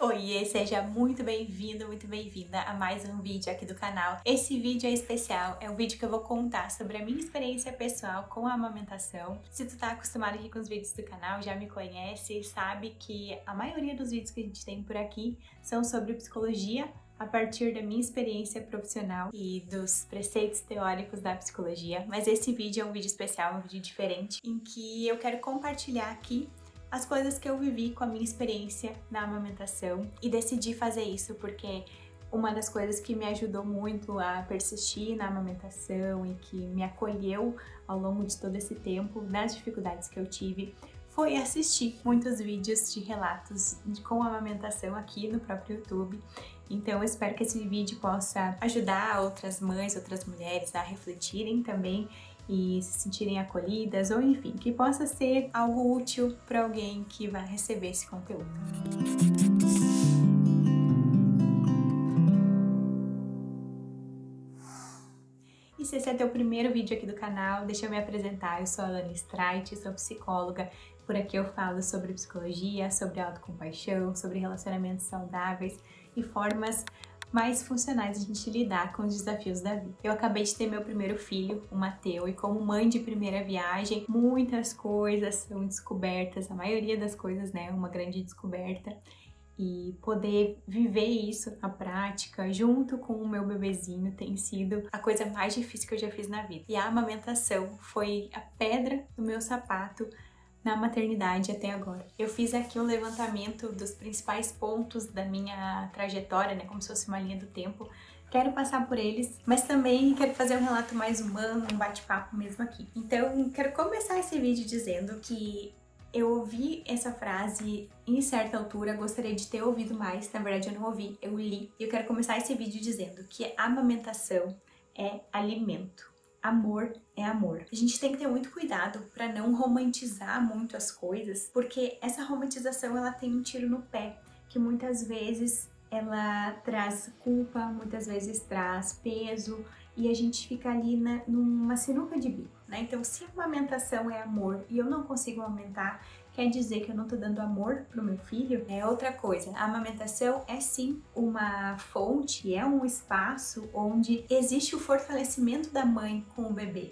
Oiê, seja muito bem-vindo, muito bem-vinda a mais um vídeo aqui do canal. Esse vídeo é especial, é um vídeo que eu vou contar sobre a minha experiência pessoal com a amamentação. Se tu tá acostumado aqui com os vídeos do canal, já me conhece, sabe que a maioria dos vídeos que a gente tem por aqui são sobre psicologia, a partir da minha experiência profissional e dos preceitos teóricos da psicologia. Mas esse vídeo é um vídeo especial, um vídeo diferente, em que eu quero compartilhar aqui as coisas que eu vivi com a minha experiência na amamentação e decidi fazer isso porque uma das coisas que me ajudou muito a persistir na amamentação e que me acolheu ao longo de todo esse tempo, nas dificuldades que eu tive, foi assistir muitos vídeos de relatos com amamentação aqui no próprio YouTube. Então eu espero que esse vídeo possa ajudar outras mães, outras mulheres a refletirem também e se sentirem acolhidas, ou enfim, que possa ser algo útil para alguém que vai receber esse conteúdo. E se esse é teu primeiro vídeo aqui do canal, deixa eu me apresentar. Eu sou a Alane Streit, sou psicóloga. Por aqui eu falo sobre psicologia, sobre autocompaixão, sobre relacionamentos saudáveis e formas mais funcionais de a gente lidar com os desafios da vida. Eu acabei de ter meu primeiro filho, o Mateu, e como mãe de primeira viagem, muitas coisas são descobertas, a maioria das coisas, né, é uma grande descoberta. E poder viver isso na prática, junto com o meu bebezinho, tem sido a coisa mais difícil que eu já fiz na vida. E a amamentação foi a pedra do meu sapato na maternidade até agora. Eu fiz aqui um levantamento dos principais pontos da minha trajetória, né, como se fosse uma linha do tempo. Quero passar por eles, mas também quero fazer um relato mais humano, um bate-papo mesmo aqui. Então, quero começar esse vídeo dizendo que eu ouvi essa frase em certa altura, gostaria de ter ouvido mais, na verdade eu não ouvi, eu li. E eu quero começar esse vídeo dizendo que a amamentação é alimento. Amor é amor. A gente tem que ter muito cuidado para não romantizar muito as coisas, porque essa romantização ela tem um tiro no pé, que muitas vezes ela traz culpa, muitas vezes traz peso, e a gente fica ali numa sinuca de bico, né? Então, se a amamentação é amor e eu não consigo amamentar, quer dizer que eu não tô dando amor pro meu filho? É outra coisa. A amamentação é sim uma fonte, é um espaço onde existe o fortalecimento da mãe com o bebê.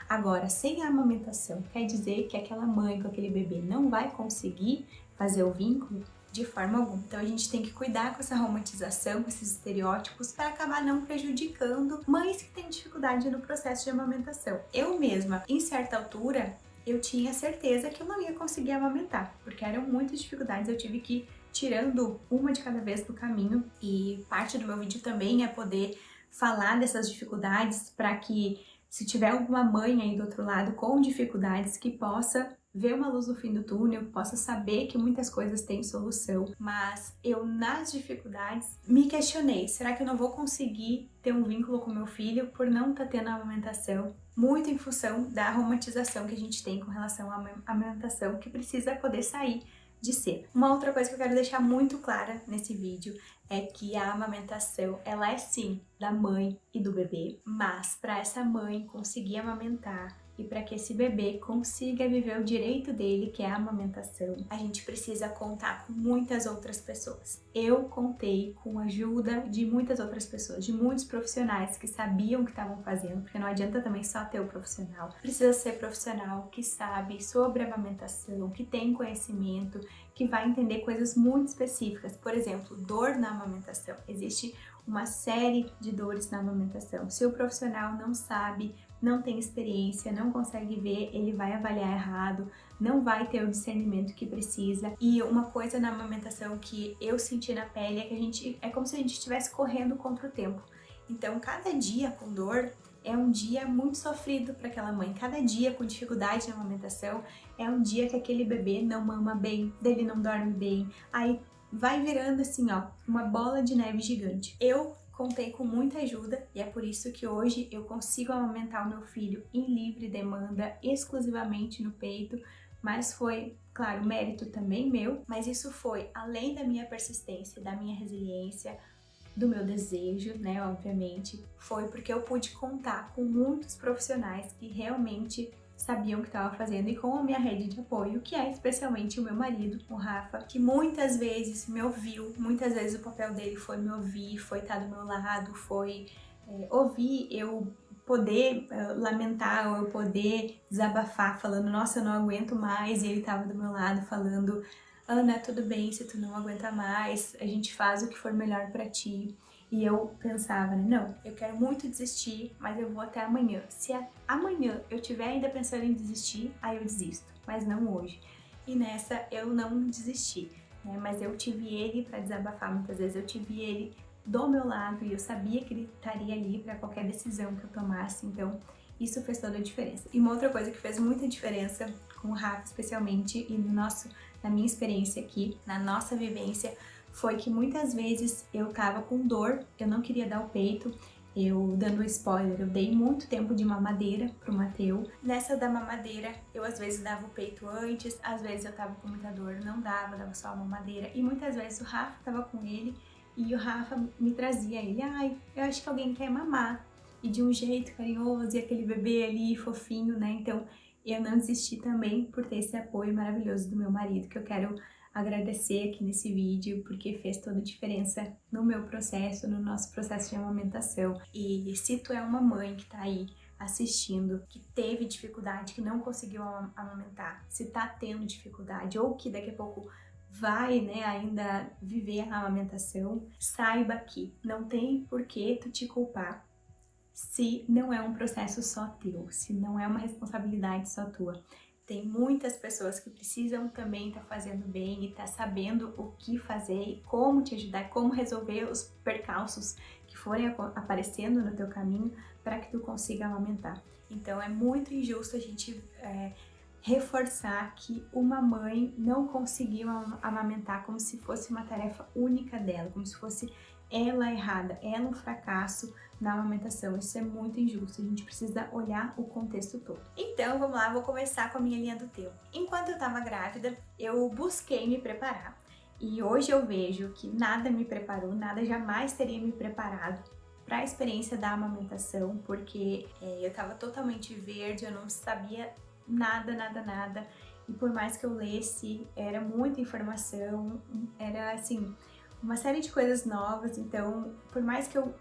Agora, sem a amamentação, quer dizer que aquela mãe com aquele bebê não vai conseguir fazer o vínculo? De forma alguma. Então a gente tem que cuidar com essa romantização, com esses estereótipos, para acabar não prejudicando mães que têm dificuldade no processo de amamentação. Eu mesma, em certa altura, eu tinha certeza que eu não ia conseguir amamentar, porque eram muitas dificuldades, eu tive que ir tirando uma de cada vez do caminho, e parte do meu vídeo também é poder falar dessas dificuldades para que, se tiver alguma mãe aí do outro lado com dificuldades, que possa ver uma luz no fim do túnel, possa saber que muitas coisas têm solução. Mas eu, nas dificuldades, me questionei, será que eu não vou conseguir ter um vínculo com meu filho por não estar tendo a amamentação? Muito em função da romantização que a gente tem com relação à amamentação, que precisa poder sair de ser. Uma outra coisa que eu quero deixar muito clara nesse vídeo é que a amamentação, ela é sim da mãe e do bebê, mas para essa mãe conseguir amamentar e para que esse bebê consiga viver o direito dele, que é a amamentação, a gente precisa contar com muitas outras pessoas. Eu contei com a ajuda de muitas outras pessoas, de muitos profissionais que sabiam o que estavam fazendo, porque não adianta também só ter o profissional. Precisa ser profissional que sabe sobre a amamentação, que tem conhecimento, que vai entender coisas muito específicas. Por exemplo, dor na amamentação. Existe uma série de dores na amamentação. Se o profissional não sabe, não tem experiência, não consegue ver, ele vai avaliar errado, não vai ter o discernimento que precisa. E uma coisa na amamentação que eu senti na pele é que é como se a gente estivesse correndo contra o tempo. Então, cada dia com dor é um dia muito sofrido para aquela mãe. Cada dia com dificuldade na amamentação é um dia que aquele bebê não mama bem, dele não dorme bem. Aí vai virando assim, ó, uma bola de neve gigante. Eu contei com muita ajuda e é por isso que hoje eu consigo amamentar o meu filho em livre demanda, exclusivamente no peito, mas foi, claro, mérito também meu, mas isso foi além da minha persistência, da minha resiliência, do meu desejo, né, obviamente, foi porque eu pude contar com muitos profissionais que realmente sabiam o que estava fazendo e com a minha rede de apoio, que é especialmente o meu marido, o Rafa, que muitas vezes me ouviu, muitas vezes o papel dele foi me ouvir, foi estar do meu lado, foi ouvir eu poder lamentar ou eu poder desabafar falando, nossa, eu não aguento mais, e ele estava do meu lado falando, Ana, tudo bem se tu não aguenta mais, a gente faz o que for melhor pra ti. E eu pensava, né, não, eu quero muito desistir, mas eu vou até amanhã. Se amanhã eu estiver ainda pensando em desistir, aí eu desisto, mas não hoje. E nessa eu não desisti, né, mas eu tive ele para desabafar muitas vezes, eu tive ele do meu lado e eu sabia que ele estaria ali para qualquer decisão que eu tomasse, então isso fez toda a diferença. E uma outra coisa que fez muita diferença com o Rafa especialmente e na minha experiência aqui, na nossa vivência, foi que muitas vezes eu tava com dor, eu não queria dar o peito, eu dando spoiler, eu dei muito tempo de mamadeira pro Mateu. Nessa da mamadeira, eu às vezes dava o peito antes, às vezes eu tava com muita dor, não dava só a mamadeira, e muitas vezes o Rafa tava com ele e o Rafa me trazia ele, ai, eu acho que alguém quer mamar, e de um jeito carinhoso, e aquele bebê ali fofinho, né, então eu não desisti também por ter esse apoio maravilhoso do meu marido, que eu quero agradecer aqui nesse vídeo, porque fez toda a diferença no meu processo, no nosso processo de amamentação. E se tu é uma mãe que tá aí assistindo, que teve dificuldade, que não conseguiu amamentar, se tá tendo dificuldade ou que daqui a pouco vai, né, ainda viver a amamentação, saiba que não tem por que tu te culpar se não é um processo só teu, se não é uma responsabilidade só tua. Tem muitas pessoas que precisam também estar fazendo bem e estar sabendo o que fazer, como te ajudar, como resolver os percalços que forem aparecendo no teu caminho para que tu consiga amamentar. Então é muito injusto a gente reforçar que uma mãe não conseguiu amamentar como se fosse uma tarefa única dela, como se fosse ela errada, ela um fracasso na amamentação. Isso é muito injusto, a gente precisa olhar o contexto todo. Então, vamos lá, vou começar com a minha linha do tempo. Enquanto eu estava grávida, eu busquei me preparar. E hoje eu vejo que nada me preparou, nada jamais teria me preparado para a experiência da amamentação, porque eu estava totalmente verde, eu não sabia nada. E por mais que eu lesse, era muita informação, era assim, uma série de coisas novas, então por mais que eu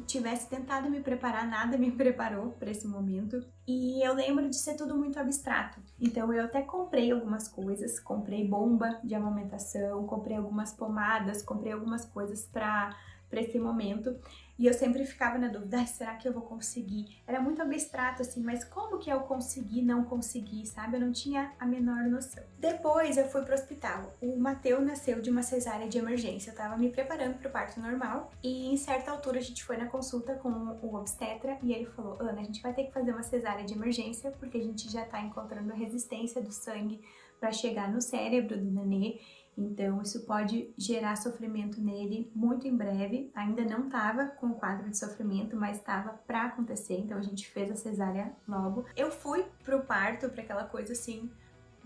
tivesse tentado me preparar, nada me preparou para esse momento. E eu lembro de ser tudo muito abstrato. Então eu até comprei algumas coisas, comprei bomba de amamentação, comprei algumas pomadas, comprei algumas coisas para esse momento. E eu sempre ficava na dúvida, será que eu vou conseguir? Era muito abstrato assim, mas como que eu consegui, não consegui, sabe? Eu não tinha a menor noção. Depois eu fui pro hospital. O Mateu nasceu de uma cesárea de emergência. Eu tava me preparando pro parto normal e em certa altura a gente foi na consulta com o obstetra e ele falou, Ana, a gente vai ter que fazer uma cesárea de emergência porque a gente já tá encontrando resistência do sangue para chegar no cérebro do nenê. Então isso pode gerar sofrimento nele muito em breve. Ainda não estava com o quadro de sofrimento, mas estava para acontecer, então a gente fez a cesárea logo. Eu fui pro parto, para aquela coisa assim,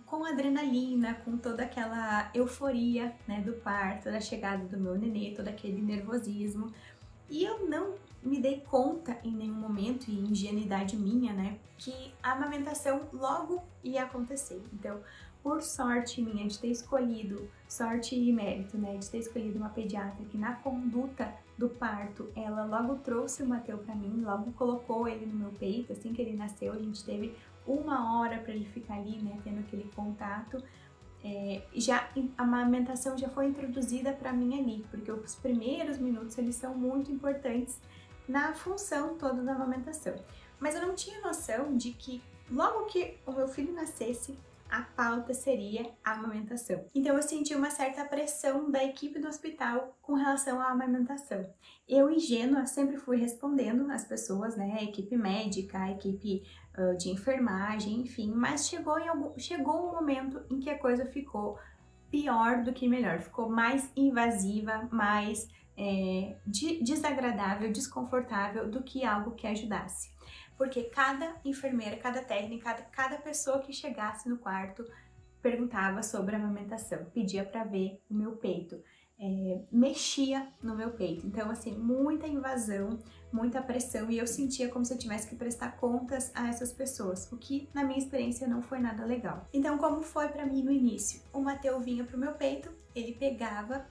com adrenalina, com toda aquela euforia, né, do parto, da chegada do meu nenê, todo aquele nervosismo. E eu não me dei conta em nenhum momento, e ingenuidade minha, né, que a amamentação logo ia acontecer. Então, por sorte minha de ter escolhido, sorte e mérito, né, de ter escolhido uma pediatra que na conduta do parto, ela logo trouxe o Mateu pra mim, logo colocou ele no meu peito, assim que ele nasceu, a gente teve 1 hora para ele ficar ali, né, tendo aquele contato. Já a amamentação já foi introduzida para mim ali, porque os primeiros minutos eles são muito importantes na função toda da amamentação. Mas eu não tinha noção de que logo que o meu filho nascesse, a pauta seria a amamentação. Então eu senti uma certa pressão da equipe do hospital com relação à amamentação. Eu, ingênua, sempre fui respondendo as pessoas, né, a equipe médica, a equipe de enfermagem, enfim, mas chegou um momento em que a coisa ficou pior do que melhor, ficou mais invasiva, mais desagradável, desconfortável do que algo que ajudasse. Porque cada enfermeira, cada técnica, cada pessoa que chegasse no quarto perguntava sobre a amamentação, pedia para ver o meu peito. mexia no meu peito. Então, assim, muita invasão, muita pressão, e eu sentia como se eu tivesse que prestar contas a essas pessoas, o que na minha experiência não foi nada legal. Então, como foi pra mim no início? O Mateu vinha pro meu peito, ele pegava,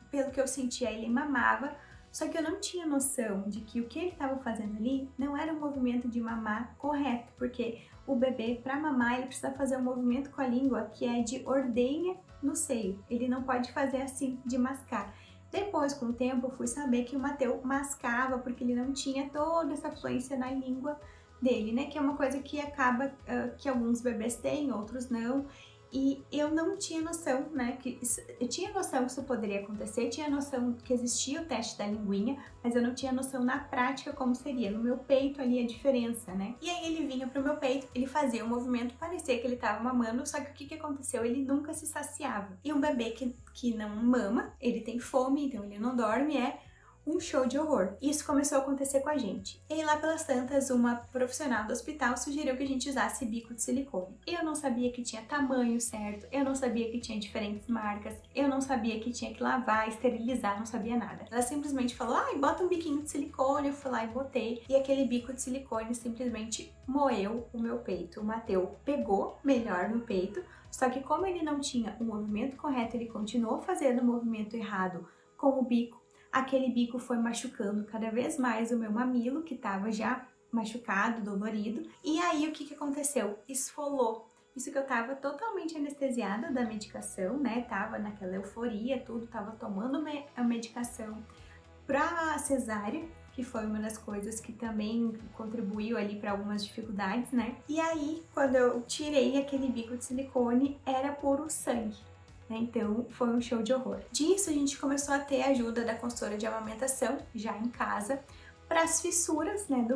pelo que eu sentia, ele mamava, só que eu não tinha noção de que o que ele estava fazendo ali não era um movimento de mamar correto, porque o bebê, para mamar, ele precisa fazer um movimento com a língua que é de ordenha no seio. Ele não pode fazer assim, de mascar. Depois, com o tempo, eu fui saber que o Mateu mascava porque ele não tinha toda essa fluência na língua dele, né? Que é uma coisa que acaba, que alguns bebês têm, outros não. E eu não tinha noção, né, eu tinha noção que isso poderia acontecer, tinha noção que existia o teste da linguinha, mas eu não tinha noção na prática como seria, no meu peito ali a diferença, né. E aí ele vinha pro meu peito, ele fazia um movimento, parecia que ele tava mamando, só que o que aconteceu? Ele nunca se saciava. E um bebê que não mama, ele tem fome, então ele não dorme, um show de horror. Isso começou a acontecer com a gente. E aí, lá pelas tantas, uma profissional do hospital sugeriu que a gente usasse bico de silicone. Eu não sabia que tinha tamanho certo, eu não sabia que tinha diferentes marcas, eu não sabia que tinha que lavar, esterilizar, não sabia nada. Ela simplesmente falou, bota um biquinho de silicone, eu fui lá e botei. E aquele bico de silicone simplesmente moeu o meu peito. O Mateu pegou melhor no peito, só que como ele não tinha o movimento correto, ele continuou fazendo o movimento errado com o bico. Aquele bico foi machucando cada vez mais o meu mamilo, que estava já machucado, dolorido. E aí, o que aconteceu? Esfolou. Isso que eu tava totalmente anestesiada da medicação, né? Tava naquela euforia, tudo, tava tomando a medicação pra cesárea, que foi uma das coisas que também contribuiu ali para algumas dificuldades, né? E aí, quando eu tirei aquele bico de silicone, era puro sangue. Então foi um show de horror. Disso a gente começou a ter a ajuda da consultora de amamentação, já em casa, para as fissuras, né, do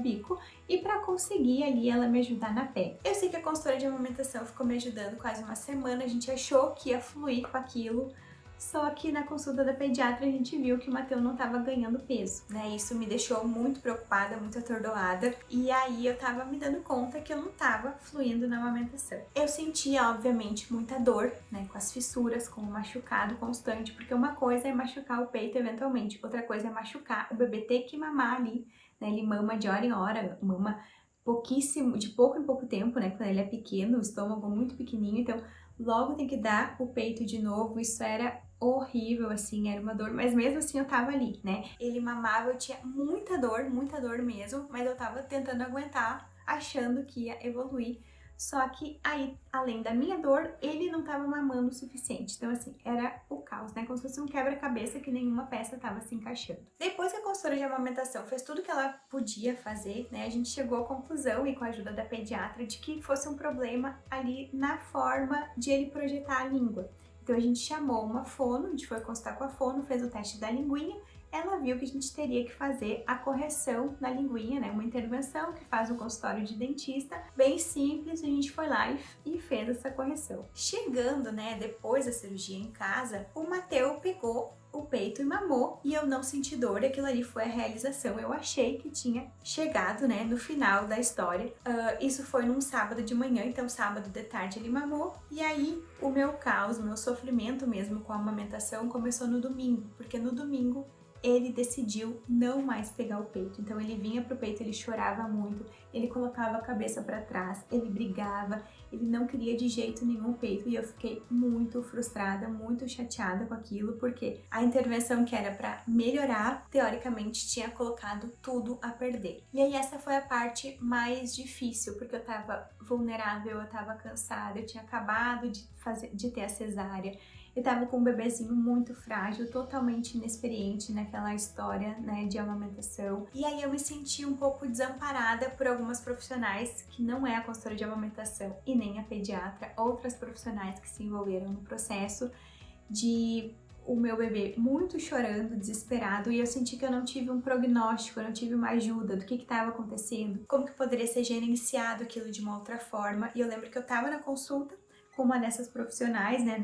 bico e para conseguir ali ela me ajudar na pele. Eu sei que a consultora de amamentação ficou me ajudando quase uma semana, a gente achou que ia fluir com aquilo, só que na consulta da pediatra a gente viu que o Mateu não estava ganhando peso, né? Isso me deixou muito preocupada, muito atordoada, e aí eu tava me dando conta que eu não tava fluindo na amamentação. Eu sentia, obviamente, muita dor, né? Com as fissuras, com o machucado constante, porque uma coisa é machucar o peito eventualmente, outra coisa é machucar o bebê ter que mamar ali, né? Ele mama de hora em hora, mama pouquíssimo, de pouco em pouco tempo, né? Quando ele é pequeno, o estômago muito pequenininho, então logo tem que dar o peito de novo. Isso era horrível, assim, era uma dor, mas mesmo assim eu tava ali, né? Ele mamava, eu tinha muita dor mesmo, mas eu tava tentando aguentar, achando que ia evoluir. Só que aí, além da minha dor, ele não tava mamando o suficiente. Então, assim, era o caos, né? Como se fosse um quebra-cabeça que nenhuma peça tava se encaixando. Depois que a consultora de amamentação fez tudo que ela podia fazer, né? A gente chegou à conclusão, e com a ajuda da pediatra, de que fosse um problema ali na forma de ele projetar a língua. Então, a gente chamou uma fono, a gente foi consultar com a fono, fez o teste da linguinha. Ela viu que a gente teria que fazer a correção na linguinha, né? Uma intervenção que faz o consultório de dentista, bem simples, a gente foi lá e fez essa correção. Chegando, né, depois da cirurgia em casa, o Mateu pegou o peito e mamou, e eu não senti dor, aquilo ali foi a realização. Eu achei que tinha chegado, né, no final da história. Isso foi num sábado de manhã, então sábado de tarde ele mamou, e aí o meu caos, o meu sofrimento mesmo com a amamentação começou no domingo, porque no domingo ele decidiu não mais pegar o peito. Então ele vinha pro peito, ele chorava muito, ele colocava a cabeça para trás, ele brigava, ele não queria de jeito nenhum o peito, e eu fiquei muito frustrada, muito chateada com aquilo, porque a intervenção que era para melhorar, teoricamente tinha colocado tudo a perder. E aí essa foi a parte mais difícil, porque eu tava vulnerável, eu tava cansada, eu tinha acabado de ter a cesárea. Eu tava com um bebezinho muito frágil, totalmente inexperiente naquela história, né, de amamentação. E aí eu me senti um pouco desamparada por algumas profissionais, que não é a consultora de amamentação e nem a pediatra, outras profissionais que se envolveram no processo, de o meu bebê muito chorando, desesperado, e eu senti que eu não tive um prognóstico, eu não tive uma ajuda do que estava acontecendo, como que poderia ser gerenciado aquilo de uma outra forma. E eu lembro que eu tava na consulta com uma dessas profissionais, né,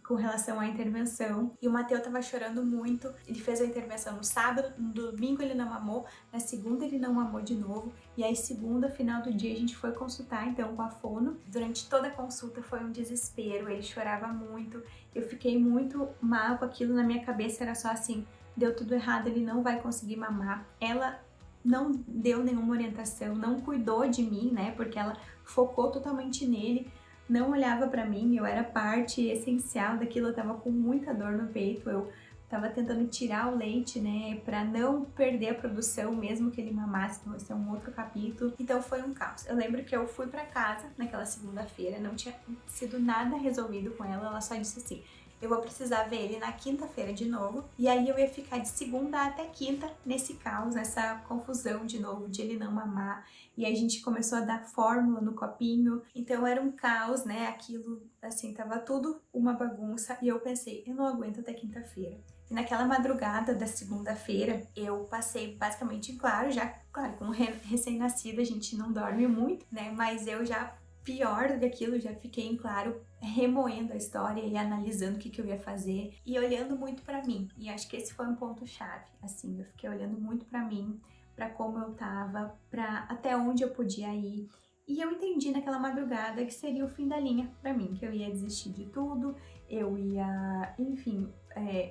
com relação à intervenção. E o Mateu tava chorando muito. Ele fez a intervenção no sábado, no domingo ele não mamou, na segunda ele não mamou de novo. E aí segunda, final do dia, a gente foi consultar então com a fono. Durante toda a consulta foi um desespero, ele chorava muito. Eu fiquei muito mal com aquilo, na minha cabeça era só assim, deu tudo errado, ele não vai conseguir mamar. Ela não deu nenhuma orientação, não cuidou de mim, né, porque ela focou totalmente nele, não olhava pra mim, eu era parte essencial daquilo, eu tava com muita dor no peito, eu tava tentando tirar o leite, né, pra não perder a produção, mesmo que ele mamasse, então esse é um outro capítulo. Então foi um caos. Eu lembro que eu fui pra casa naquela segunda-feira, não tinha sido nada resolvido com ela só disse assim, eu vou precisar ver ele na quinta-feira de novo, e aí eu ia ficar de segunda até quinta nesse caos, nessa confusão de novo, de ele não mamar, e aí a gente começou a dar fórmula no copinho, então era um caos, né, aquilo, assim, tava tudo uma bagunça, e eu pensei, eu não aguento até quinta-feira. E naquela madrugada da segunda-feira, eu passei basicamente em claro, já, claro, com recém-nascido a gente não dorme muito, né, mas eu já pior do que aquilo, já fiquei em claro remoendo a história e analisando o que eu ia fazer e olhando muito pra mim. E acho que esse foi um ponto-chave, assim, eu fiquei olhando muito pra mim, pra como eu tava, pra até onde eu podia ir. E eu entendi naquela madrugada que seria o fim da linha pra mim, que eu ia desistir de tudo, eu ia, enfim,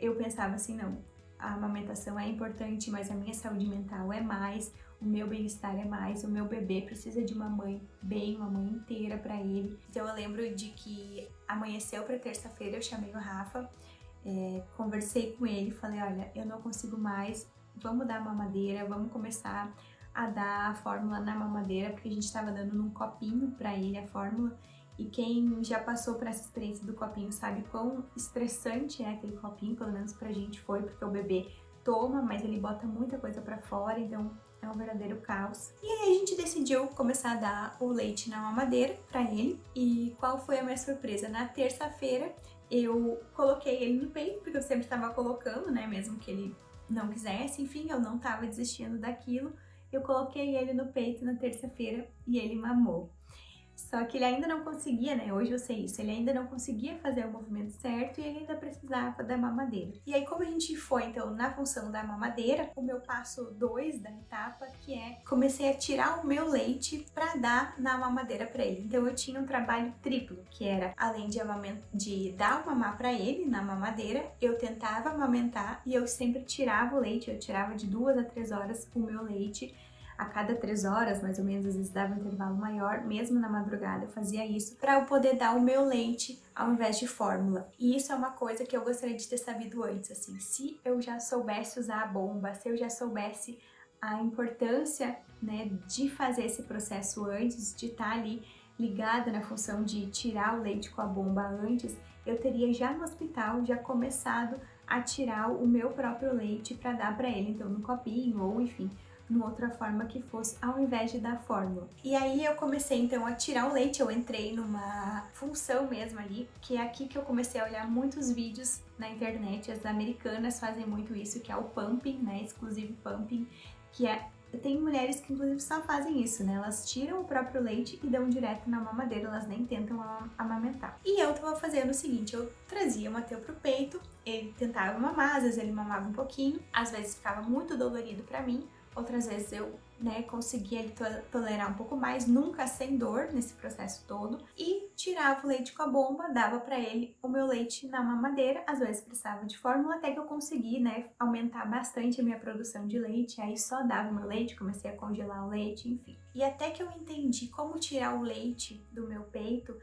eu pensava assim, não, a amamentação é importante, mas a minha saúde mental é mais, o meu bem-estar é mais, o meu bebê precisa de uma mãe bem, uma mãe inteira pra ele. Então eu lembro de que amanheceu pra terça-feira, eu chamei o Rafa, conversei com ele, falei, olha, eu não consigo mais, vamos dar mamadeira, vamos começar a dar a fórmula na mamadeira, porque a gente tava dando num copinho pra ele a fórmula, e quem já passou por essa experiência do copinho sabe quão estressante é aquele copinho, pelo menos pra gente foi, porque o bebê toma, mas ele bota muita coisa pra fora, então é um verdadeiro caos. E aí a gente decidiu começar a dar o leite na mamadeira pra ele. E qual foi a minha surpresa? Na terça-feira eu coloquei ele no peito, porque eu sempre tava colocando, né, mesmo que ele não quisesse, enfim, eu não tava desistindo daquilo. Eu coloquei ele no peito na terça-feira e ele mamou. Só que ele ainda não conseguia, né, hoje eu sei isso, ele ainda não conseguia fazer o movimento certo e ele ainda precisava da mamadeira. E aí como a gente foi então na função da mamadeira, o meu passo 2 da etapa, que é comecei a tirar o meu leite para dar na mamadeira para ele. Então eu tinha um trabalho triplo, que era além de dar o mamar para ele na mamadeira, eu tentava amamentar e eu sempre tirava o leite, eu tirava de 2 a 3 horas o meu leite, a cada 3 horas, mais ou menos, às vezes dava um intervalo maior, mesmo na madrugada eu fazia isso, para eu poder dar o meu leite ao invés de fórmula. E isso é uma coisa que eu gostaria de ter sabido antes, assim, se eu já soubesse usar a bomba, se eu já soubesse a importância, né, de fazer esse processo antes, de estar ali ligada na função de tirar o leite com a bomba antes, eu teria já no hospital, já começado a tirar o meu próprio leite para dar para ele, então no copinho ou enfim, numa outra forma que fosse, ao invés de dar fórmula. E aí eu comecei então a tirar o leite, eu entrei numa função mesmo ali, que é aqui que eu comecei a olhar muitos vídeos na internet, as americanas fazem muito isso, que é o pumping, né, exclusive pumping, que é, tem mulheres que inclusive só fazem isso, né, elas tiram o próprio leite e dão direto na mamadeira, elas nem tentam amamentar. E eu tava fazendo o seguinte, eu trazia o Mateu pro peito, ele tentava mamar, às vezes ele mamava um pouquinho, às vezes ficava muito dolorido pra mim, outras vezes eu, né, conseguia ele tolerar um pouco mais, nunca sem dor nesse processo todo, e tirava o leite com a bomba, dava pra ele o meu leite na mamadeira, às vezes precisava de fórmula, até que eu consegui, né, aumentar bastante a minha produção de leite, aí só dava o meu leite, comecei a congelar o leite, enfim. E até que eu entendi como tirar o leite do meu peito,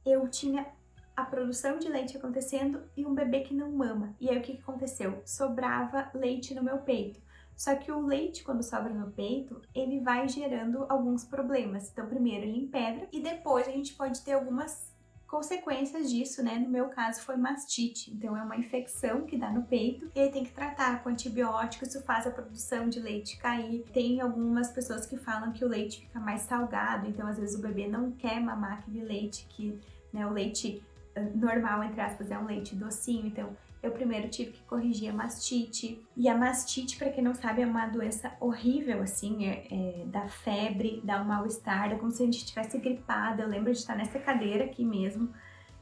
eu tinha a produção de leite acontecendo e um bebê que não mama. E aí o que aconteceu? Sobrava leite no meu peito. Só que o leite, quando sobra no peito, ele vai gerando alguns problemas. Então, primeiro ele empedra e depois a gente pode ter algumas consequências disso, né? No meu caso foi mastite, então é uma infecção que dá no peito e aí tem que tratar com antibiótico, isso faz a produção de leite cair. Tem algumas pessoas que falam que o leite fica mais salgado, então às vezes o bebê não quer mamar aquele leite que, né, o leite normal, entre aspas, é um leite docinho, então eu primeiro tive que corrigir a mastite. E a mastite, para quem não sabe, é uma doença horrível, assim, dá febre, dá um mal-estar, é como se a gente estivesse gripada. Eu lembro de estar nessa cadeira aqui mesmo,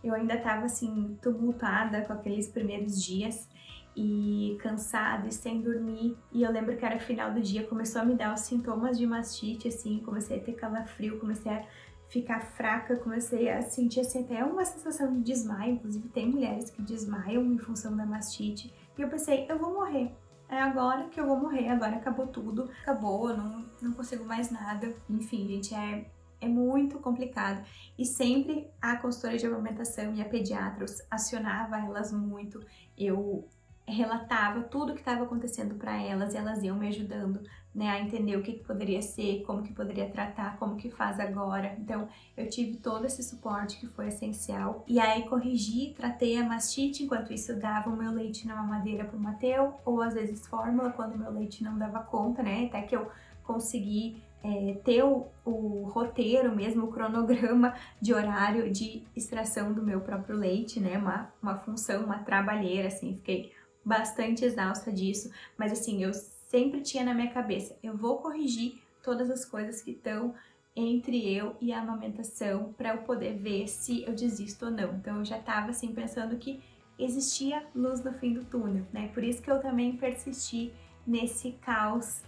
Eu ainda tava assim, tumultuada com aqueles primeiros dias e cansada e sem dormir. E eu lembro que era final do dia, começou a me dar os sintomas de mastite, assim, comecei a ter calafrio, comecei a ficar fraca, comecei a sentir assim, até uma sensação de desmaio. Inclusive tem mulheres que desmaiam em função da mastite. E eu pensei, eu vou morrer. É agora que eu vou morrer, agora acabou tudo, acabou, eu não consigo mais nada. Enfim, gente, é muito complicado. E sempre a consultora de amamentação e a pediatra acionava elas muito. Eu relatava tudo o que estava acontecendo para elas e elas iam me ajudando, né, a entender o que poderia ser, como que poderia tratar, como que faz agora. Então, eu tive todo esse suporte que foi essencial. E aí corrigi, tratei a mastite, enquanto isso eu dava o meu leite na mamadeira pro Mateu, ou às vezes fórmula, quando o meu leite não dava conta, né, até que eu consegui ter o roteiro mesmo, o cronograma de horário de extração do meu próprio leite, né, uma função, uma trabalheira, assim, fiquei bastante exausta disso, mas assim, eu sempre tinha na minha cabeça, eu vou corrigir todas as coisas que estão entre eu e a amamentação para eu poder ver se eu desisto ou não. Então eu já estava assim pensando que existia luz no fim do túnel, né? Por isso que eu também persisti nesse caos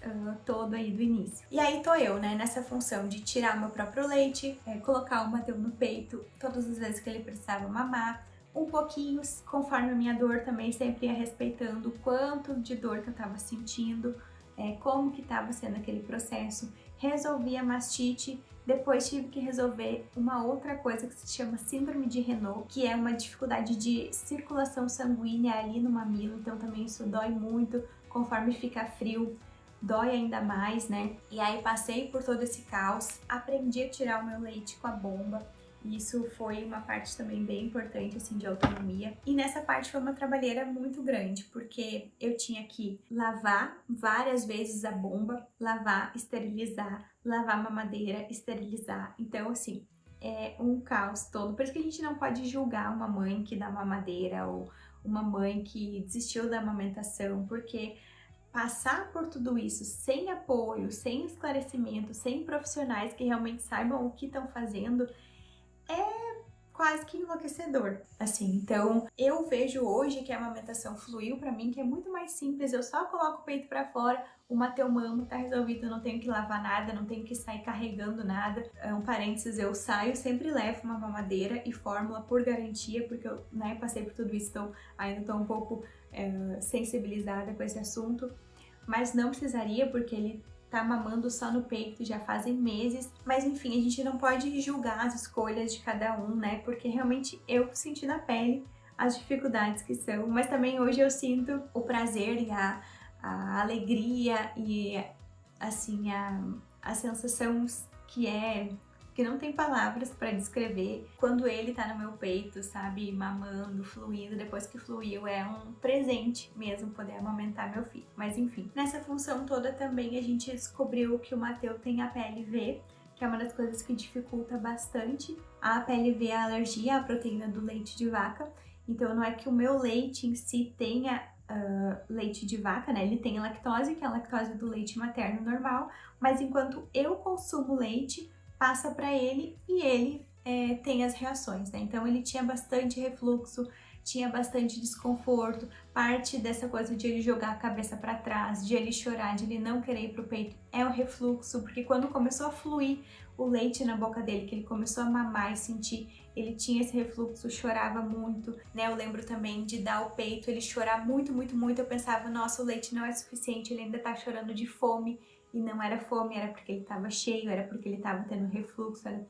todo aí do início. E aí tô eu, né, nessa função de tirar o meu próprio leite, colocar o Mateu no peito todas as vezes que ele precisava mamar, um pouquinho, conforme a minha dor também, sempre ia respeitando o quanto de dor que eu tava sentindo, como que tava sendo aquele processo. Resolvi a mastite, depois tive que resolver uma outra coisa que se chama síndrome de Raynaud, que é uma dificuldade de circulação sanguínea ali no mamilo, então também isso dói muito, conforme fica frio, dói ainda mais, né? E aí passei por todo esse caos, aprendi a tirar o meu leite com a bomba. Isso foi uma parte também bem importante, assim, de autonomia. E nessa parte foi uma trabalheira muito grande, porque eu tinha que lavar várias vezes a bomba, lavar, esterilizar, lavar a mamadeira, esterilizar. Então, assim, é um caos todo. Por isso que a gente não pode julgar uma mãe que dá mamadeira ou uma mãe que desistiu da amamentação, porque passar por tudo isso sem apoio, sem esclarecimento, sem profissionais que realmente saibam o que estão fazendo, é quase que enlouquecedor, assim. Então, eu vejo hoje que a amamentação fluiu pra mim, que é muito mais simples, eu só coloco o peito pra fora, o Mateu mama, tá resolvido, eu não tenho que lavar nada, não tenho que sair carregando nada. Um parênteses, eu saio, sempre levo uma mamadeira e fórmula por garantia, porque eu, né, passei por tudo isso, então ainda tô um pouco sensibilizada com esse assunto, mas não precisaria, porque ele tá mamando só no peito já fazem meses, mas enfim, a gente não pode julgar as escolhas de cada um, né, porque realmente eu senti na pele as dificuldades que são, mas também hoje eu sinto o prazer e a alegria e, assim, a sensação que não tem palavras para descrever quando ele tá no meu peito, sabe, mamando, fluindo. Depois que fluiu, é um presente mesmo poder amamentar meu filho. Mas enfim, nessa função toda também a gente descobriu que o Mateu tem a PLV, que é uma das coisas que dificulta bastante. A PLV é a alergia à proteína do leite de vaca. Então não é que o meu leite em si tenha leite de vaca, né? Ele tem a lactose, que é a lactose do leite materno normal, mas enquanto eu consumo leite, passa para ele e ele tem as reações, né? Então ele tinha bastante refluxo, tinha bastante desconforto, parte dessa coisa de ele jogar a cabeça para trás, de ele chorar, de ele não querer ir pro peito, é o refluxo, porque quando começou a fluir o leite na boca dele, que ele começou a mamar e sentir, ele tinha esse refluxo, chorava muito, né? Eu lembro também de dar o peito, ele chorar muito, muito, muito, eu pensava, nossa, o leite não é suficiente, ele ainda tá chorando de fome. E não era fome, era porque ele estava cheio, era porque ele estava tendo refluxo, era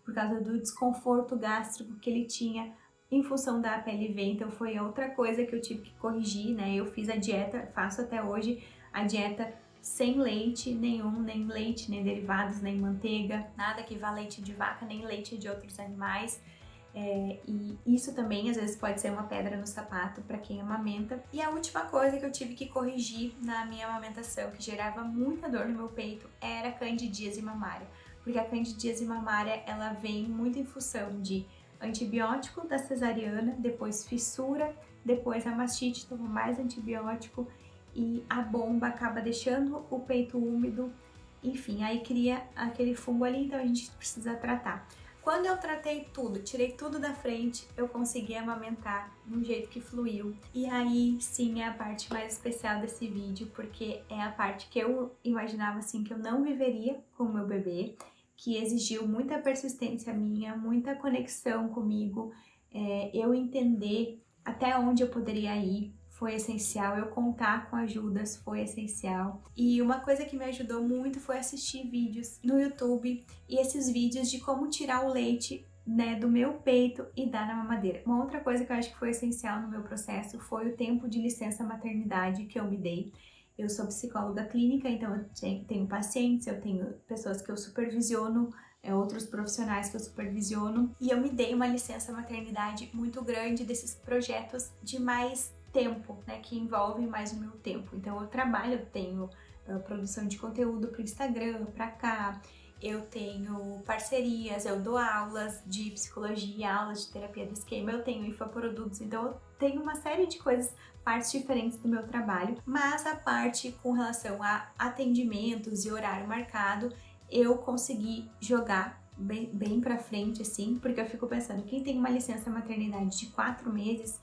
por causa do desconforto gástrico que ele tinha em função da PLV. Então foi outra coisa que eu tive que corrigir, né? Eu fiz a dieta, faço até hoje a dieta sem leite nenhum, nem leite, nem derivados, nem manteiga, nada que vá leite de vaca, nem leite de outros animais. E isso também às vezes pode ser uma pedra no sapato para quem amamenta. E a última coisa que eu tive que corrigir na minha amamentação, que gerava muita dor no meu peito, era a candidíase mamária. Porque a candidíase mamária, ela vem muito em função de antibiótico da cesariana, depois fissura, depois a mastite, toma mais antibiótico e a bomba acaba deixando o peito úmido. Enfim, aí cria aquele fungo ali, então a gente precisa tratar. Quando eu tratei tudo, tirei tudo da frente, eu consegui amamentar de um jeito que fluiu. E aí sim é a parte mais especial desse vídeo, porque é a parte que eu imaginava assim que eu não viveria com o meu bebê, que exigiu muita persistência minha, muita conexão comigo, eu entender até onde eu poderia ir. Foi essencial, eu contar com ajudas foi essencial. E uma coisa que me ajudou muito foi assistir vídeos no YouTube e esses vídeos de como tirar o leite, né, do meu peito e dar na mamadeira. Uma outra coisa que eu acho que foi essencial no meu processo foi o tempo de licença maternidade que eu me dei. Eu sou psicóloga clínica, então eu tenho pacientes, eu tenho pessoas que eu supervisiono, outros profissionais que eu supervisiono, e eu me dei uma licença maternidade muito grande desses projetos de mais tempo, né, que envolve mais o meu tempo. Então eu trabalho, eu tenho produção de conteúdo para o Instagram, para cá, eu tenho parcerias, eu dou aulas de psicologia, aulas de terapia do esquema, eu tenho infoprodutos, então eu tenho uma série de coisas, partes diferentes do meu trabalho, mas a parte com relação a atendimentos e horário marcado, eu consegui jogar bem pra frente, assim, porque eu fico pensando, quem tem uma licença maternidade de 4 meses,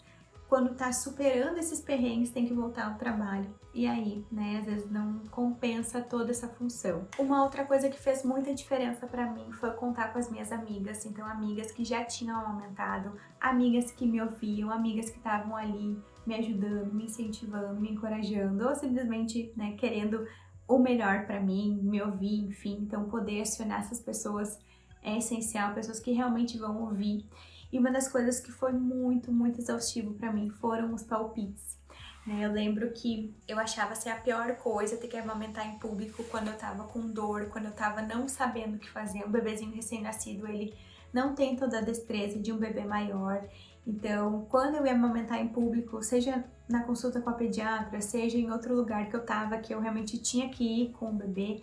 quando tá superando esses perrengues, tem que voltar ao trabalho. E aí, né, às vezes não compensa toda essa função. Uma outra coisa que fez muita diferença pra mim foi contar com as minhas amigas. Então, amigas que já tinham amamentado, amigas que me ouviam, amigas que estavam ali me ajudando, me incentivando, me encorajando, ou simplesmente, né, querendo o melhor pra mim, me ouvir, enfim. Então, poder acionar essas pessoas é essencial, pessoas que realmente vão ouvir. E uma das coisas que foi muito exaustivo pra mim foram os palpites. Eu lembro que eu achava ser a pior coisa ter que amamentar em público quando eu tava com dor, quando eu tava não sabendo o que fazer. Um bebezinho recém-nascido, ele não tem toda a destreza de um bebê maior. Então, quando eu ia amamentar em público, seja na consulta com a pediatra, seja em outro lugar que eu tava, que eu realmente tinha que ir com o bebê,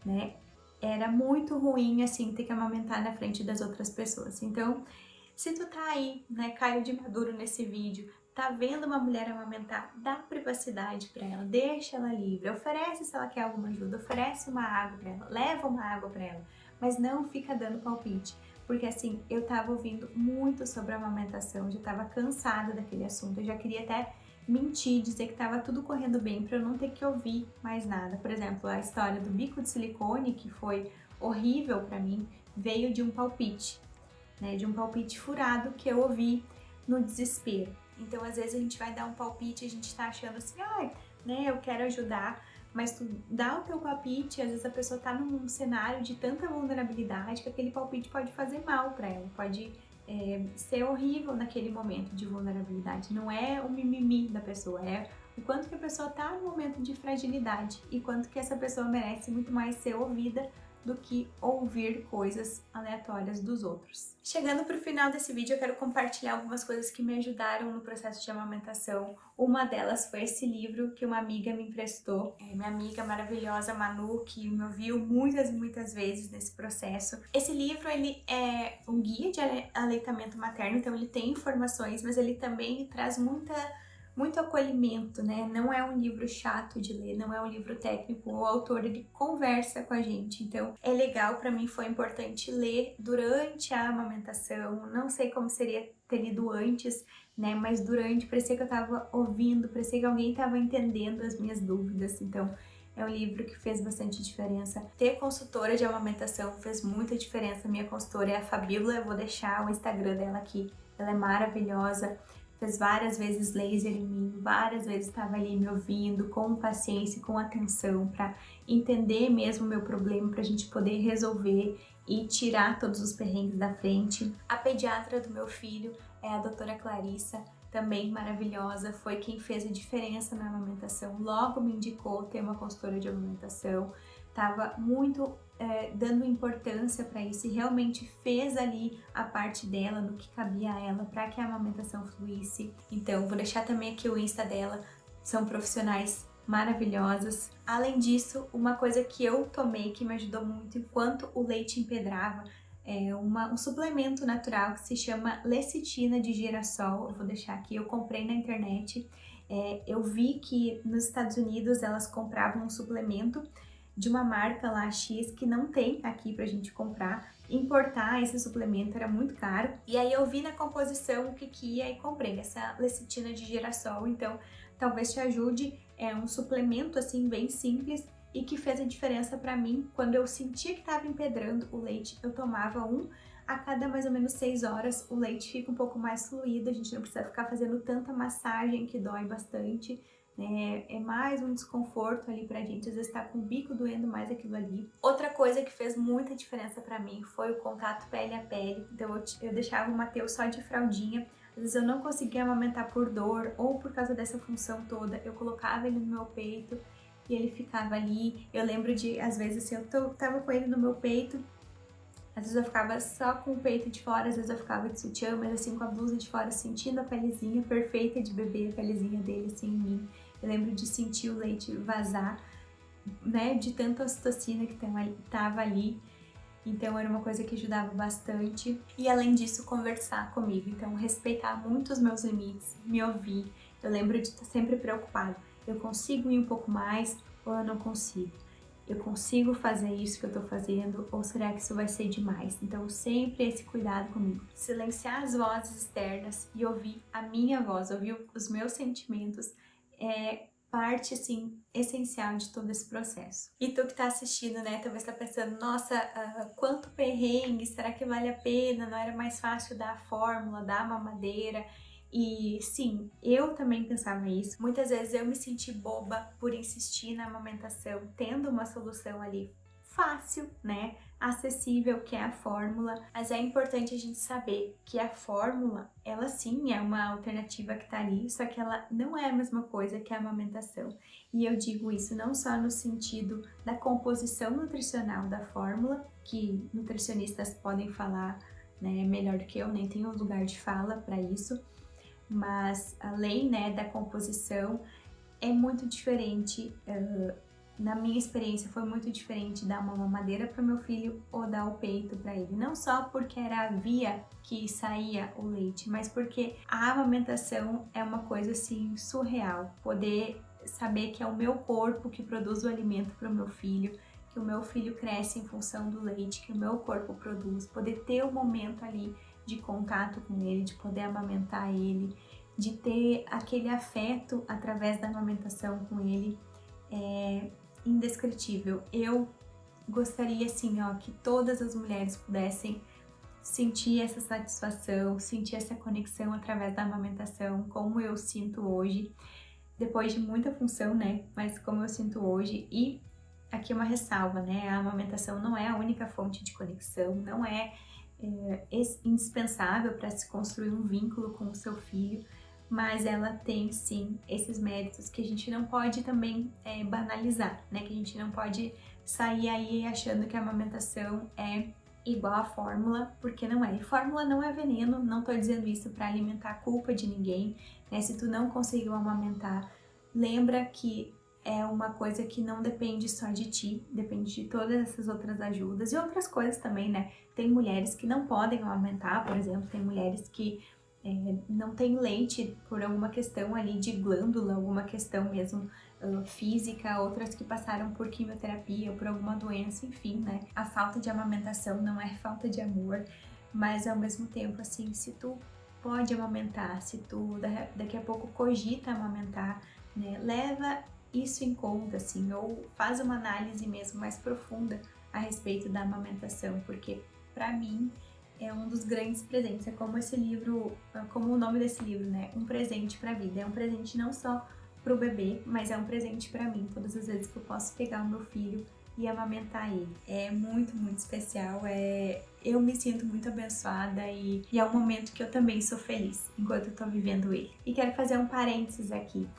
né? Era muito ruim, assim, ter que amamentar na frente das outras pessoas. Então, se tu tá aí, né, caiu de maduro nesse vídeo, tá vendo uma mulher amamentar, dá privacidade pra ela, deixa ela livre, oferece se ela quer alguma ajuda, oferece uma água pra ela, leva uma água pra ela, mas não fica dando palpite, porque assim, eu tava ouvindo muito sobre a amamentação, já tava cansada daquele assunto, eu já queria até mentir, dizer que tava tudo correndo bem pra eu não ter que ouvir mais nada. Por exemplo, a história do bico de silicone, que foi horrível pra mim, veio de um palpite. De um palpite furado que eu ouvi no desespero. Então, às vezes a gente vai dar um palpite e a gente tá achando assim, né, eu quero ajudar, mas tu dá o teu palpite, às vezes a pessoa tá num cenário de tanta vulnerabilidade que aquele palpite pode fazer mal pra ela, pode ser horrível naquele momento de vulnerabilidade. Não é o mimimi da pessoa, é o quanto que a pessoa tá no momento de fragilidade e quanto que essa pessoa merece muito mais ser ouvida do que ouvir coisas aleatórias dos outros. Chegando pro final desse vídeo, eu quero compartilhar algumas coisas que me ajudaram no processo de amamentação. Uma delas foi esse livro que uma amiga me emprestou, minha amiga maravilhosa Manu, que me ouviu muitas vezes nesse processo. Esse livro, ele é um guia de aleitamento materno, então ele tem informações, mas ele também traz muito acolhimento, né? Não é um livro chato de ler, não é um livro técnico, o autor ele conversa com a gente, então é legal, pra mim foi importante ler durante a amamentação, não sei como seria ter lido antes, né? Mas durante, parecia que eu tava ouvindo, parecia que alguém tava entendendo as minhas dúvidas, então é um livro que fez bastante diferença. Ter consultora de amamentação fez muita diferença, minha consultora é a Fabíola, eu vou deixar o Instagram dela aqui, ela é maravilhosa. Fez várias vezes laser em mim, várias vezes estava ali me ouvindo com paciência, com atenção, para entender mesmo o meu problema, para a gente poder resolver e tirar todos os perrengues da frente. A pediatra do meu filho é a doutora Clarissa, também maravilhosa, foi quem fez a diferença na amamentação, logo me indicou ter uma consultora de amamentação, estava muito dando importância para isso e realmente fez ali a parte dela, no que cabia a ela, para que a amamentação fluísse. Então, vou deixar também aqui o Insta dela, são profissionais maravilhosas. Além disso, uma coisa que eu tomei que me ajudou muito enquanto o leite empedrava, é um suplemento natural que se chama lecitina de girassol, eu vou deixar aqui, eu comprei na internet, eu vi que nos Estados Unidos elas compravam um suplemento de uma marca lá X que não tem aqui pra gente comprar. Importar esse suplemento era muito caro. E aí eu vi na composição o que ia e comprei essa lecitina de girassol. Então talvez te ajude, é um suplemento assim bem simples e que fez a diferença pra mim. Quando eu sentia que estava empedrando o leite, eu tomava um a cada mais ou menos 6 horas. O leite fica um pouco mais fluido, a gente não precisa ficar fazendo tanta massagem que dói bastante, né? É mais um desconforto ali pra gente, às vezes tá com o bico doendo mais aquilo ali. Outra coisa que fez muita diferença pra mim foi o contato pele a pele. Então eu deixava o Mateus só de fraldinha. Às vezes eu não conseguia amamentar por dor ou por causa dessa função toda, eu colocava ele no meu peito e ele ficava ali. Eu lembro de, às vezes, assim, eu tava com ele no meu peito, às vezes eu ficava só com o peito de fora, às vezes eu ficava de sutiã, mas assim, com a blusa de fora, sentindo a pelezinha perfeita de bebê, a pelezinha dele, assim, em mim. Eu lembro de sentir o leite vazar, né, de tanta ocitocina que tava ali. Então era uma coisa que ajudava bastante. E além disso, conversar comigo. Então respeitar muito os meus limites, me ouvir. Eu lembro de estar sempre preocupada. Eu consigo ir um pouco mais ou eu não consigo? Eu consigo fazer isso que eu tô fazendo ou será que isso vai ser demais? Então sempre esse cuidado comigo. Silenciar as vozes externas e ouvir a minha voz, ouvir os meus sentimentos é parte, assim, essencial de todo esse processo. E tu que tá assistindo, né, talvez tá pensando, nossa, quanto perrengue, será que vale a pena? Não era mais fácil dar a fórmula, dar a mamadeira? E sim, eu também pensava isso. Muitas vezes eu me senti boba por insistir na amamentação, tendo uma solução ali fácil, né, acessível, que é a fórmula, mas é importante a gente saber que a fórmula, ela sim é uma alternativa que tá ali, só que ela não é a mesma coisa que a amamentação. E eu digo isso não só no sentido da composição nutricional da fórmula, que nutricionistas podem falar, né, melhor do que eu, nem tenho lugar de fala para isso, mas além, né, da composição, é muito diferente. Na minha experiência foi muito diferente dar uma mamadeira para o meu filho ou dar o peito para ele. Não só porque era a via que saía o leite, mas porque a amamentação é uma coisa assim surreal. Poder saber que é o meu corpo que produz o alimento para o meu filho, que o meu filho cresce em função do leite que o meu corpo produz, poder ter o momento ali de contato com ele, de poder amamentar ele, de ter aquele afeto através da amamentação com ele, é indescritível. Eu gostaria assim, ó, que todas as mulheres pudessem sentir essa satisfação, sentir essa conexão através da amamentação, como eu sinto hoje, depois de muita função, né? Mas como eu sinto hoje. E aqui uma ressalva, né? A amamentação não é a única fonte de conexão, não é indispensável para se construir um vínculo com o seu filho, mas ela tem sim esses méritos que a gente não pode também banalizar, né? Que a gente não pode sair aí achando que a amamentação é igual à fórmula, porque não é. E fórmula não é veneno, não tô dizendo isso para alimentar a culpa de ninguém, né? Se tu não conseguiu amamentar, lembra que é uma coisa que não depende só de ti, depende de todas essas outras ajudas e outras coisas também, né? Tem mulheres que não podem amamentar, por exemplo, tem mulheres que não têm leite por alguma questão ali de glândula, alguma questão mesmo física, outras que passaram por quimioterapia ou por alguma doença, enfim, né? A falta de amamentação não é falta de amor, mas ao mesmo tempo, assim, se tu pode amamentar, se tu daqui a pouco cogita amamentar, né? Leva isso em conta, assim, ou faz uma análise mesmo mais profunda a respeito da amamentação, porque para mim é um dos grandes presentes, é como esse livro, como o nome desse livro, né? Um presente para a vida, é um presente não só pro bebê, mas é um presente para mim, todas as vezes que eu posso pegar o meu filho e amamentar ele. É muito, muito especial, eu me sinto muito abençoada e é um momento que eu também sou feliz enquanto eu tô vivendo ele. E quero fazer um parênteses aqui.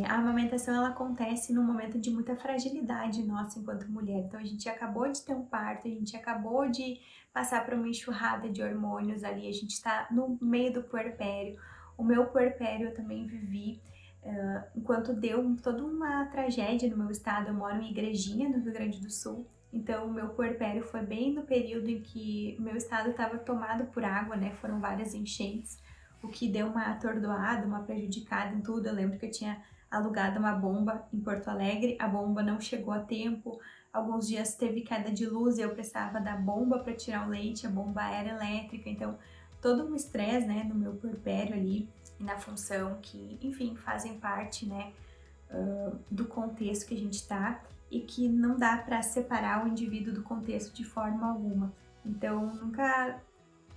A amamentação ela acontece num momento de muita fragilidade nossa enquanto mulher. Então a gente acabou de ter um parto, a gente acabou de passar por uma enxurrada de hormônios ali, a gente está no meio do puerpério. O meu puerpério eu também vivi enquanto deu toda uma tragédia no meu estado. Eu moro em Igrejinha, no Rio Grande do Sul. Então o meu puerpério foi bem no período em que o meu estado estava tomado por água, né? Foram várias enchentes, o que deu uma atordoada, uma prejudicada em tudo. Eu lembro que eu tinha alugado uma bomba em Porto Alegre, a bomba não chegou a tempo, alguns dias teve queda de luz e eu precisava da bomba para tirar o leite, a bomba era elétrica, então todo um estresse, né, no meu puerpério ali e na função que, enfim, fazem parte, né, do contexto que a gente tá e que não dá para separar o indivíduo do contexto de forma alguma. Então, a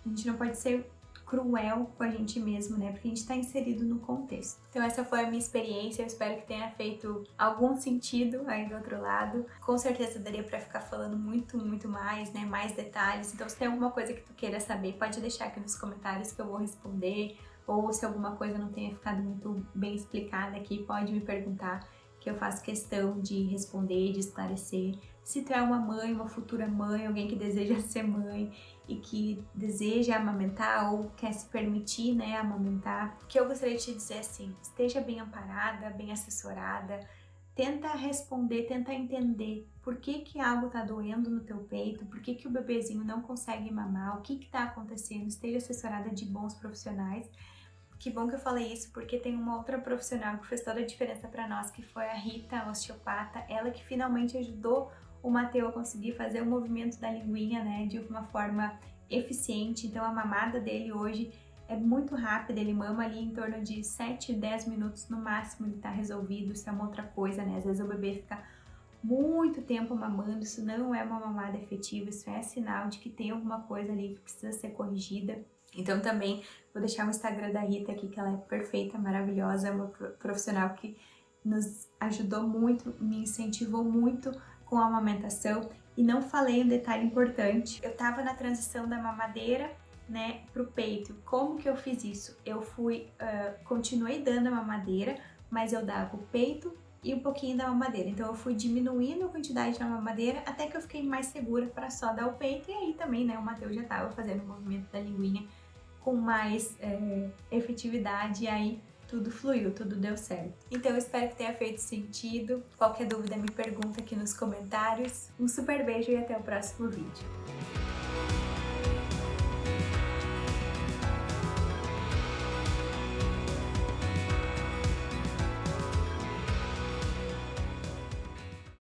gente não pode ser cruel com a gente mesmo, né? Porque a gente está inserido no contexto. Então essa foi a minha experiência, eu espero que tenha feito algum sentido aí do outro lado. Com certeza daria para ficar falando muito mais, né? Mais detalhes. Então se tem alguma coisa que tu queira saber, pode deixar aqui nos comentários que eu vou responder. Ou se alguma coisa não tenha ficado muito bem explicada aqui, pode me perguntar, que eu faço questão de responder, de esclarecer. Se tu é uma mãe, uma futura mãe, alguém que deseja ser mãe e que deseja amamentar ou quer se permitir, né, amamentar, o que eu gostaria de te dizer assim, esteja bem amparada, bem assessorada, tenta responder, tenta entender por que algo tá doendo no teu peito, por que o bebezinho não consegue mamar, o que tá acontecendo, esteja assessorada de bons profissionais. Que bom que eu falei isso, porque tem uma outra profissional que fez toda a diferença para nós, que foi a Rita, a osteopata, ela que finalmente ajudou o Mateu a conseguir fazer o movimento da linguinha, né, de uma forma eficiente. Então a mamada dele hoje é muito rápida, ele mama ali em torno de 7, 10 minutos no máximo, ele tá resolvido. Isso é uma outra coisa, né, às vezes o bebê fica muito tempo mamando, isso não é uma mamada efetiva, isso é sinal de que tem alguma coisa ali que precisa ser corrigida. Então também vou deixar o Instagram da Rita aqui, que ela é perfeita, maravilhosa, é uma profissional que nos ajudou muito, me incentivou muito com a amamentação. E não falei um detalhe importante, eu tava na transição da mamadeira, né, pro peito. Como que eu fiz isso? Eu continuei dando a mamadeira, mas eu dava o peito e um pouquinho da mamadeira. Então eu fui diminuindo a quantidade da mamadeira até que eu fiquei mais segura para só dar o peito. E aí também, né, o Mateu já tava fazendo o movimento da linguinha com mais efetividade, e aí tudo fluiu, tudo deu certo. Então eu espero que tenha feito sentido. Qualquer dúvida me pergunta aqui nos comentários. Um super beijo e até o próximo vídeo.